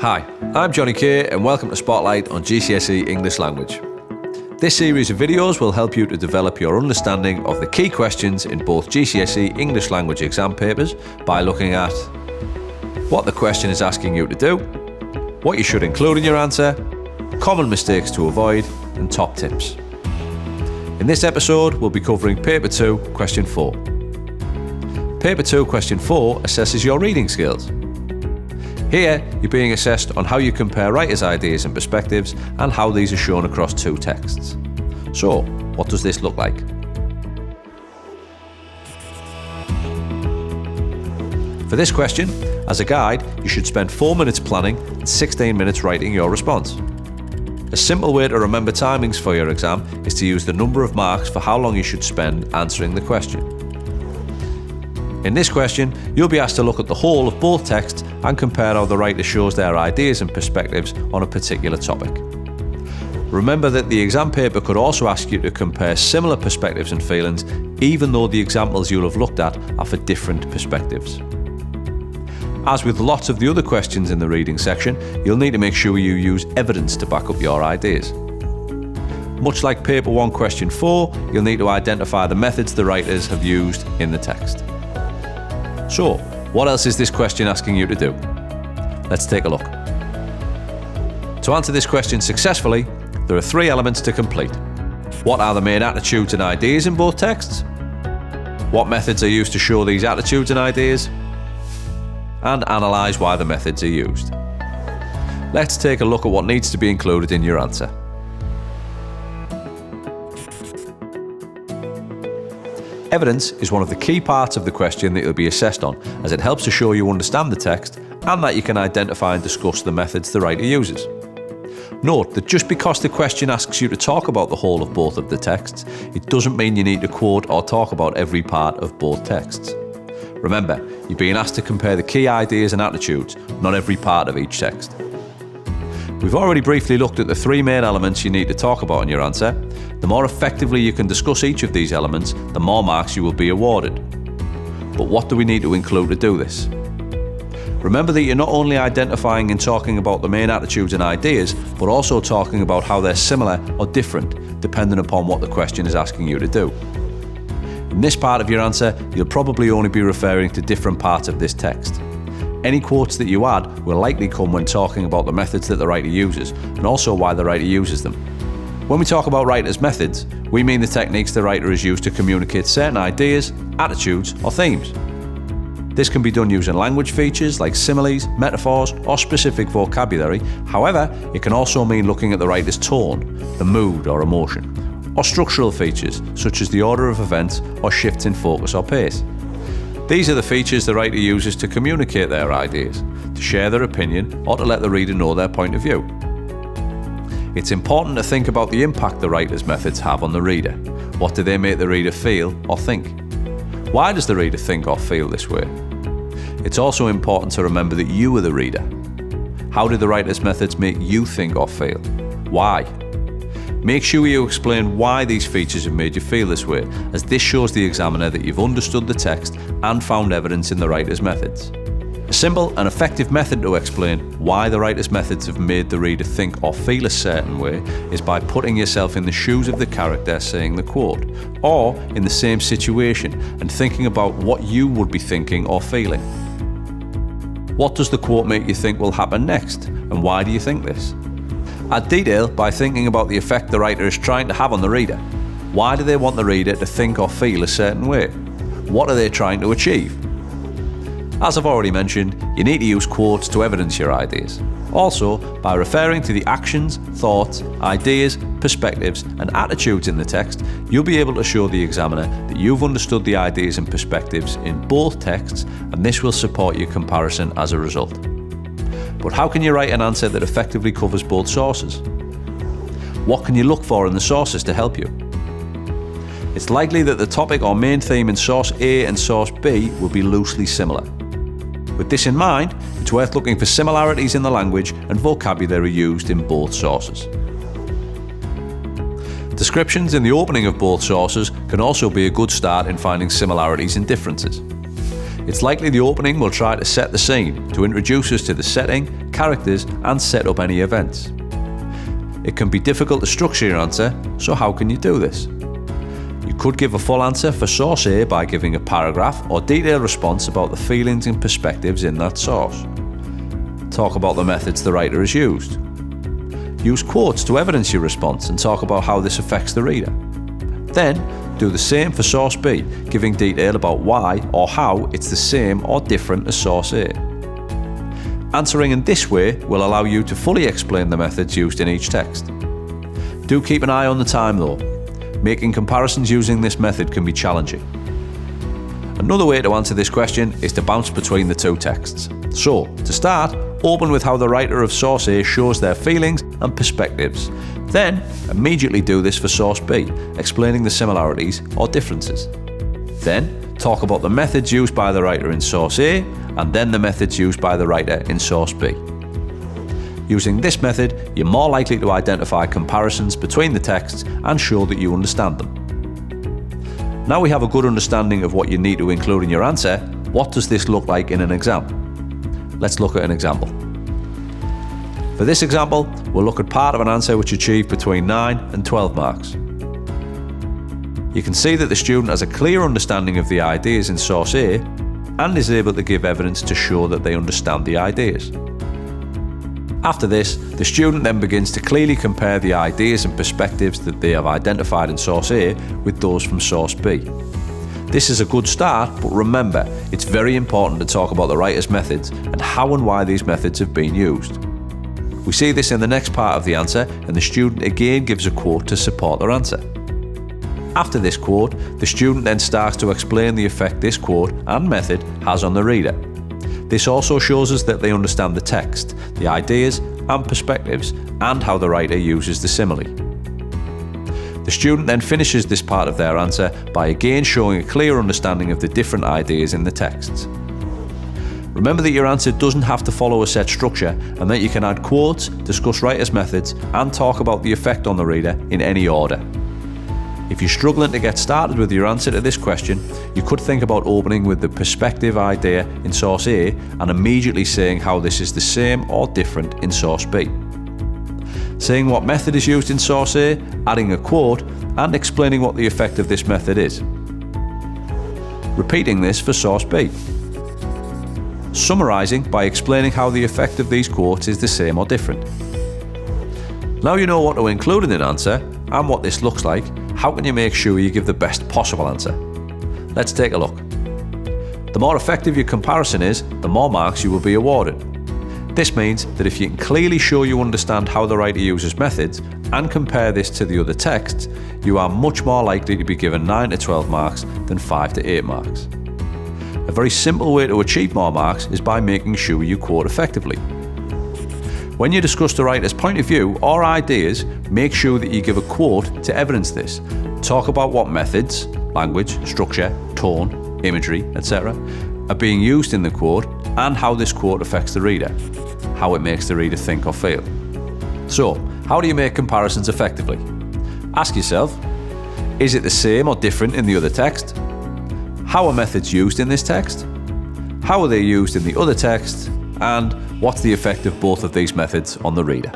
Hi, I'm Johnny Kay and welcome to Spotlight on GCSE English Language. This series of videos will help you to develop your understanding of the key questions in both GCSE English Language exam papers by looking at what the question is asking you to do, what you should include in your answer, common mistakes to avoid, and top tips. In this episode, we'll be covering Paper 2, Question 4. Paper 2, Question 4 assesses your reading skills. Here, you're being assessed on how you compare writers' ideas and perspectives and how these are shown across two texts. So, what does this look like? For this question, as a guide, you should spend 4 minutes planning and 16 minutes writing your response. A simple way to remember timings for your exam is to use the number of marks for how long you should spend answering the question. In this question, you'll be asked to look at the whole of both texts and compare how the writer shows their ideas and perspectives on a particular topic. Remember that the exam paper could also ask you to compare similar perspectives and feelings, even though the examples you'll have looked at are for different perspectives. As with lots of the other questions in the reading section, you'll need to make sure you use evidence to back up your ideas. Much like Paper 1 Question 4, you'll need to identify the methods the writers have used in the text. So, what else is this question asking you to do? Let's take a look. To answer this question successfully, there are 3 elements to complete. What are the main attitudes and ideas in both texts? What methods are used to show these attitudes and ideas? And analyse why the methods are used. Let's take a look at what needs to be included in your answer. Evidence is one of the key parts of the question that you'll be assessed on, as it helps to show you understand the text and that you can identify and discuss the methods the writer uses. Note that just because the question asks you to talk about the whole of both of the texts, it doesn't mean you need to quote or talk about every part of both texts. Remember, you're being asked to compare the key ideas and attitudes, not every part of each text. We've already briefly looked at the 3 main elements you need to talk about in your answer. The more effectively you can discuss each of these elements, the more marks you will be awarded. But what do we need to include to do this? Remember that you're not only identifying and talking about the main attitudes and ideas, but also talking about how they're similar or different, depending upon what the question is asking you to do. In this part of your answer, you'll probably only be referring to different parts of this text. Any quotes that you add will likely come when talking about the methods that the writer uses, and also why the writer uses them. When we talk about writers' methods, we mean the techniques the writer has used to communicate certain ideas, attitudes, or themes. This can be done using language features like similes, metaphors, or specific vocabulary. However, it can also mean looking at the writer's tone, the mood or emotion, or structural features such as the order of events or shifts in focus or pace. These are the features the writer uses to communicate their ideas, to share their opinion, or to let the reader know their point of view. It's important to think about the impact the writer's methods have on the reader. What do they make the reader feel or think? Why does the reader think or feel this way? It's also important to remember that you are the reader. How do the writer's methods make you think or feel? Why? Make sure you explain why these features have made you feel this way, as this shows the examiner that you've understood the text and found evidence in the writer's methods. A simple and effective method to explain why the writer's methods have made the reader think or feel a certain way is by putting yourself in the shoes of the character saying the quote, or in the same situation and thinking about what you would be thinking or feeling. What does the quote make you think will happen next, and why do you think this? Add detail by thinking about the effect the writer is trying to have on the reader. Why do they want the reader to think or feel a certain way? What are they trying to achieve? As I've already mentioned, you need to use quotes to evidence your ideas. Also, by referring to the actions, thoughts, ideas, perspectives, and attitudes in the text, you'll be able to show the examiner that you've understood the ideas and perspectives in both texts, and this will support your comparison as a result. But how can you write an answer that effectively covers both sources? What can you look for in the sources to help you? It's likely that the topic or main theme in source A and source B will be loosely similar. With this in mind, it's worth looking for similarities in the language and vocabulary used in both sources. Descriptions in the opening of both sources can also be a good start in finding similarities and differences. It's likely the opening will try to set the scene, to introduce us to the setting, characters, and set up any events. It can be difficult to structure your answer, so how can you do this? You could give a full answer for source A by giving a paragraph or detailed response about the feelings and perspectives in that source. Talk about the methods the writer has used. Use quotes to evidence your response and talk about how this affects the reader. Then, do the same for source B, giving detail about why or how it's the same or different as source A. Answering in this way will allow you to fully explain the methods used in each text. Do keep an eye on the time though. Making comparisons using this method can be challenging. Another way to answer this question is to bounce between the two texts. So, to start, open with how the writer of source A shows their feelings and perspectives. Then, immediately do this for source B, explaining the similarities or differences. Then, talk about the methods used by the writer in source A, and then the methods used by the writer in source B. Using this method, you're more likely to identify comparisons between the texts and show that you understand them. Now we have a good understanding of what you need to include in your answer, what does this look like in an exam? Let's look at an example. For this example, we'll look at part of an answer which achieved between 9 and 12 marks. You can see that the student has a clear understanding of the ideas in source A and is able to give evidence to show that they understand the ideas. After this, the student then begins to clearly compare the ideas and perspectives that they have identified in source A with those from source B. This is a good start, but remember, it's very important to talk about the writer's methods and how and why these methods have been used. We see this in the next part of the answer, and the student again gives a quote to support their answer. After this quote, the student then starts to explain the effect this quote and method has on the reader. This also shows us that they understand the text, the ideas and perspectives, and how the writer uses the simile. The student then finishes this part of their answer by again showing a clear understanding of the different ideas in the texts. Remember that your answer doesn't have to follow a set structure, and that you can add quotes, discuss writer's methods, and talk about the effect on the reader in any order. If you're struggling to get started with your answer to this question, you could think about opening with the perspective idea in source A and immediately saying how this is the same or different in source B. Saying what method is used in source A, adding a quote, and explaining what the effect of this method is. Repeating this for source B. Summarising by explaining how the effect of these quotes is the same or different. Now you know what to include in an answer and what this looks like, how can you make sure you give the best possible answer? Let's take a look. The more effective your comparison is, the more marks you will be awarded. This means that if you can clearly show you understand how the writer uses methods and compare this to the other texts, you are much more likely to be given 9 to 12 marks than 5 to 8 marks. A very simple way to achieve more marks is by making sure you quote effectively. When you discuss the writer's point of view or ideas, make sure that you give a quote to evidence this. Talk about what methods, language, structure, tone, imagery, etc. are being used in the quote and how this quote affects the reader, how it makes the reader think or feel. So, how do you make comparisons effectively? Ask yourself, is it the same or different in the other text? How are methods used in this text? How are they used in the other text? And what's the effect of both of these methods on the reader?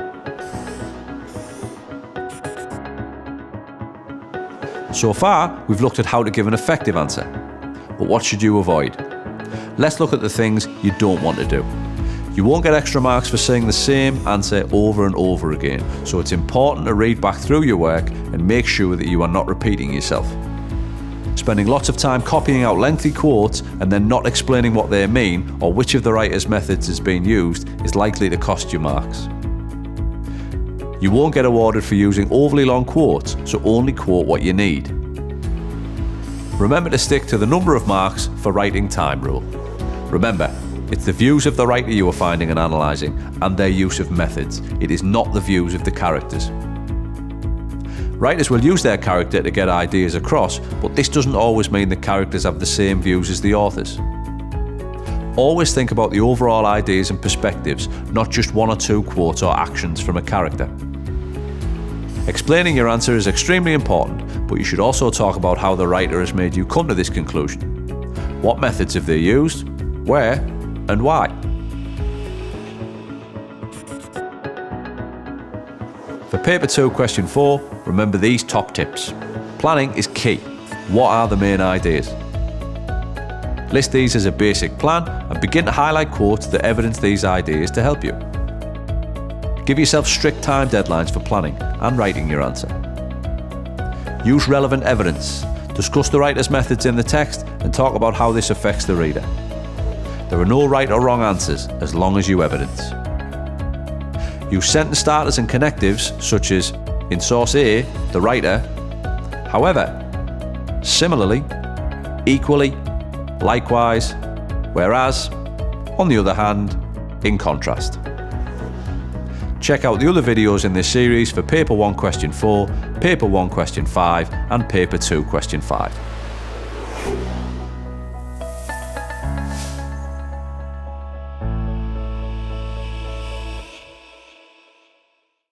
So far, we've looked at how to give an effective answer. But what should you avoid? Let's look at the things you don't want to do. You won't get extra marks for saying the same answer over and over again, so it's important to read back through your work and make sure that you are not repeating yourself. Spending lots of time copying out lengthy quotes and then not explaining what they mean or which of the writer's methods is being used is likely to cost you marks. You won't get awarded for using overly long quotes, so only quote what you need. Remember to stick to the number of marks for writing time rule. Remember, it's the views of the writer you are finding and analysing and their use of methods. It is not the views of the characters. Writers will use their character to get ideas across, but this doesn't always mean the characters have the same views as the authors. Always think about the overall ideas and perspectives, not just one or two quotes or actions from a character. Explaining your answer is extremely important, but you should also talk about how the writer has made you come to this conclusion. What methods have they used? Where? And why? For Paper 2 Question 4, remember these top tips. Planning is key. What are the main ideas? List these as a basic plan and begin to highlight quotes that evidence these ideas to help you. Give yourself strict time deadlines for planning and writing your answer. Use relevant evidence. Discuss the writer's methods in the text and talk about how this affects the reader. There are no right or wrong answers as long as you evidence. Use sentence starters and connectives such as in source A, the writer, however, similarly, equally, likewise, whereas, on the other hand, in contrast. Check out the other videos in this series for Paper 1 Question 4, Paper 1 Question 5 and Paper 2 Question 5.